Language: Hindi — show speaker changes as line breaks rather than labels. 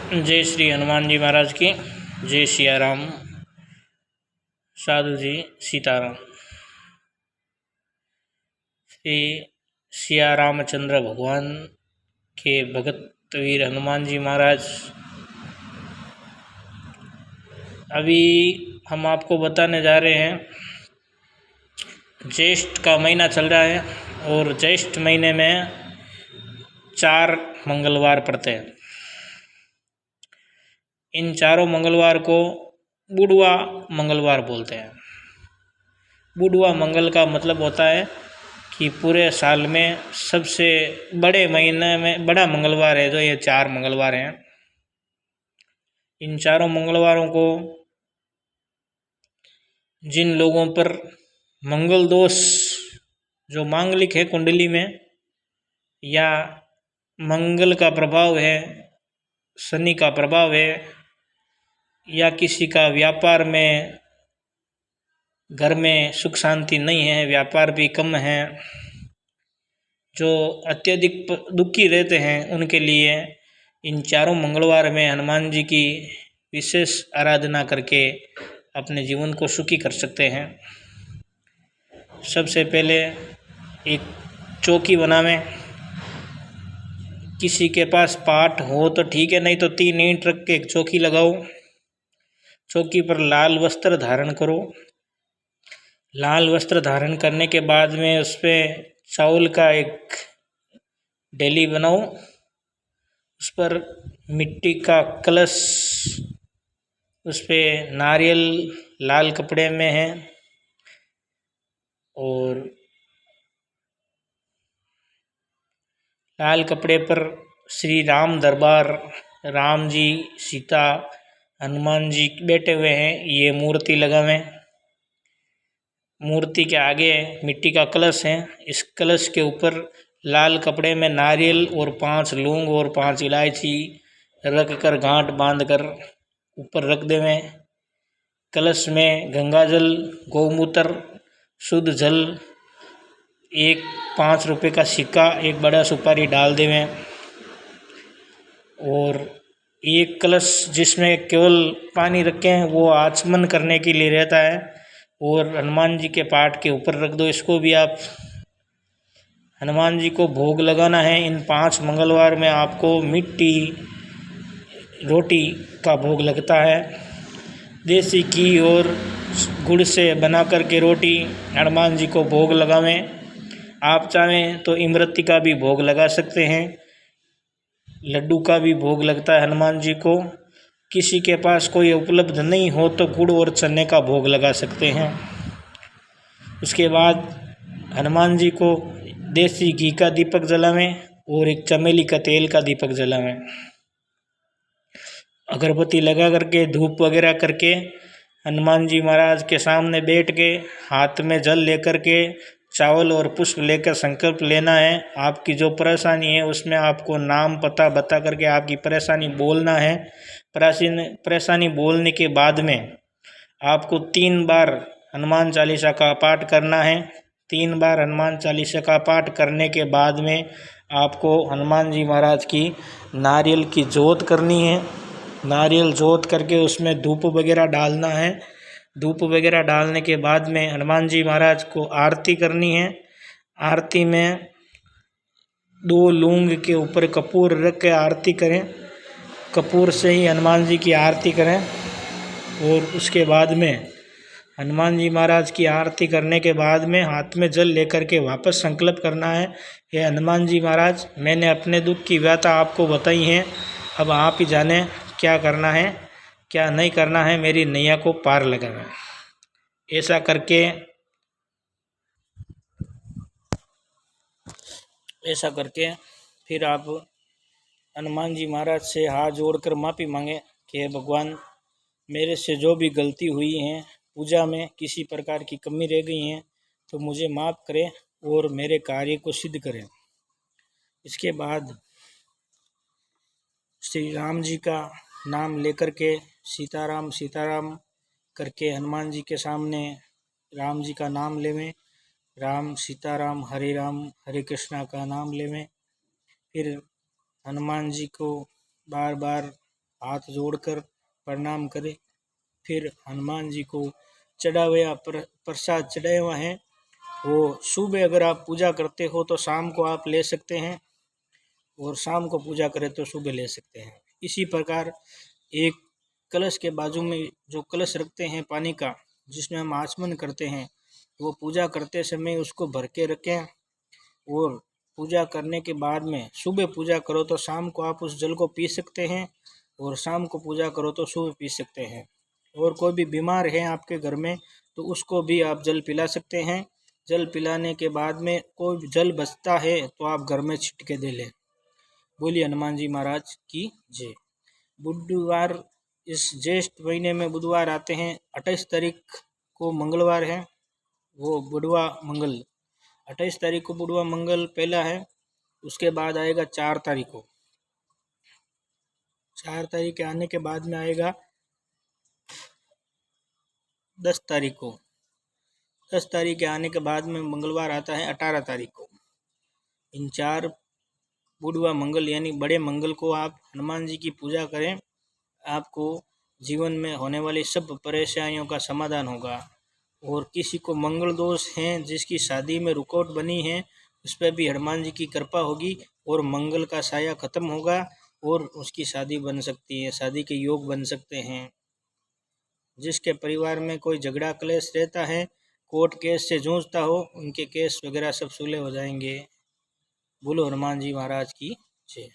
जय श्री हनुमान जी महाराज की जय सिया राम। साधु जी सीताराम। श्री सिया रामचंद्र भगवान के भगत वीर हनुमान जी महाराज। अभी हम आपको बताने जा रहे हैं, ज्येष्ठ का महीना चल रहा है और ज्येष्ठ महीने में 4 मंगलवार पड़ते हैं। इन चारों मंगलवार को बुढ़वा मंगलवार बोलते हैं। बुढ़वा मंगल का मतलब होता है कि पूरे साल में सबसे बड़े महीने में बड़ा मंगलवार है जो ये 4 मंगलवार हैं। इन चारों मंगलवारों को जिन लोगों पर मंगल दोष जो मांगलिक है कुंडली में, या मंगल का प्रभाव है, शनि का प्रभाव है, या किसी का व्यापार में घर में सुख शांति नहीं है, व्यापार भी कम है, जो अत्यधिक दुखी रहते हैं, उनके लिए इन चारों मंगलवार में हनुमान जी की विशेष आराधना करके अपने जीवन को सुखी कर सकते हैं। सबसे पहले एक चौकी बनावें। किसी के पास पाट हो तो ठीक है, नहीं तो 3 ईंट रख के एक चौकी लगाओ। चौकी पर लाल वस्त्र धारण करो। लाल वस्त्र धारण करने के बाद में उस पर चावल का एक डेली बनाओ। उस पर मिट्टी का कलश, उस पर नारियल लाल कपड़े में है और लाल कपड़े पर श्री राम दरबार, राम जी, सीता, हनुमान जी बैठे हुए हैं, ये मूर्ति लगावें। मूर्ति के आगे मिट्टी का कलश है। इस कलश के ऊपर लाल कपड़े में नारियल और 5 लौंग और 5 इलायची रख कर गांठ बांध कर ऊपर रख देवें। कलश में गंगाजल, गौमूत्र, शुद्ध जल, एक 5 रुपये का सिक्का, एक बड़ा सुपारी डाल देवें। और एक कलश जिसमें केवल पानी रखें, वो आचमन करने के लिए रहता है, और हनुमान जी के पाठ के ऊपर रख दो। इसको भी आप हनुमान जी को भोग लगाना है। इन 5 मंगलवार में आपको मिट्टी रोटी का भोग लगता है। देसी घी और गुड़ से बना करके रोटी हनुमान जी को भोग लगावें। आप चाहें तो इमरती का भी भोग लगा सकते हैं, लड्डू का भी भोग लगता है हनुमान जी को। किसी के पास कोई उपलब्ध नहीं हो तो गुड़ और चने का भोग लगा सकते हैं। उसके बाद हनुमान जी को देसी घी का दीपक जलावें और एक चमेली का तेल का दीपक जलावें। अगरबत्ती लगा करके धूप वगैरह करके हनुमान जी महाराज के सामने बैठ के हाथ में जल लेकर के चावल और पुष्प लेकर संकल्प लेना है। आपकी जो परेशानी है उसमें आपको नाम पता बता करके आपकी परेशानी बोलना है। परेशानी बोलने के बाद में आपको 3 बार हनुमान चालीसा का पाठ करना है। 3 बार हनुमान चालीसा का पाठ करने के बाद में आपको हनुमान जी महाराज की नारियल की जोत करनी है। नारियल जोत करके उसमें धूप वगैरह डालना है। धूप वगैरह डालने के बाद में हनुमान जी महाराज को आरती करनी है। आरती में 2 लौंग के ऊपर कपूर रख के आरती करें। कपूर से ही हनुमान जी की आरती करें। और उसके बाद में हनुमान जी महाराज की आरती करने के बाद में हाथ में जल लेकर के वापस संकल्प करना है, हे हनुमान जी महाराज, मैंने अपने दुख की व्यथा आपको बताई है, अब आप ही जाने क्या करना है क्या नहीं करना है, मेरी नैया को पार लगाना। ऐसा करके फिर आप हनुमान जी महाराज से हाथ जोड़कर माफ़ी मांगे कि हे भगवान, मेरे से जो भी गलती हुई है, पूजा में किसी प्रकार की कमी रह गई है तो मुझे माफ़ करें और मेरे कार्य को सिद्ध करें। इसके बाद श्री राम जी का नाम लेकर के सीताराम सीताराम करके हनुमान जी के सामने राम जी का नाम लेवें। राम सीताराम हरे कृष्णा का नाम लेवें। फिर हनुमान जी को बार बार हाथ जोड़कर प्रणाम करें। फिर हनुमान जी को चढ़ा हुआ प्रसाद चढ़ाया हुआ है वो सुबह अगर आप पूजा करते हो तो शाम को आप ले सकते हैं, और शाम को पूजा करें तो सुबह ले सकते हैं। इसी प्रकार एक कलश के बाजू में जो कलश रखते हैं पानी का, जिसमें हम आचमन करते हैं, वो पूजा करते समय उसको भर के रखें, और पूजा करने के बाद में सुबह पूजा करो तो शाम को आप उस जल को पी सकते हैं, और शाम को पूजा करो तो सुबह पी सकते हैं। और कोई भी बीमार है आपके घर में तो उसको भी आप जल पिला सकते हैं। जल पिलाने के बाद में कोई जल बचता है तो आप घर में छिटके दे लें। बोलिए हनुमान जी महाराज की जय। बुधवार, इस ज्येष्ठ महीने में बुधवार आते हैं। 28 तारीख को मंगलवार है, वो बुधवा मंगल। 28 तारीख को बुधवा मंगल पहला है, उसके बाद आएगा 4 तारीख को। 4 तारीख के आने के बाद में आएगा 10 तारीख को। 10 तारीख के आने के बाद में मंगलवार आता है 18 तारीख को। इन 4 बुधवार मंगल यानी बड़े मंगल को आप हनुमान जी की पूजा करें, आपको जीवन में होने वाली सब परेशानियों का समाधान होगा। और किसी को मंगल दोष हैं, जिसकी शादी में रुकावट बनी है, उस पर भी हनुमान जी की कृपा होगी और मंगल का साया खत्म होगा और उसकी शादी बन सकती है, शादी के योग बन सकते हैं। जिसके परिवार में कोई झगड़ा क्लेश रहता है, कोर्ट केस से जूझता हो, उनके केस वगैरह सब सुलह हो जाएंगे। बोलो हनुमान जी महाराज की जय।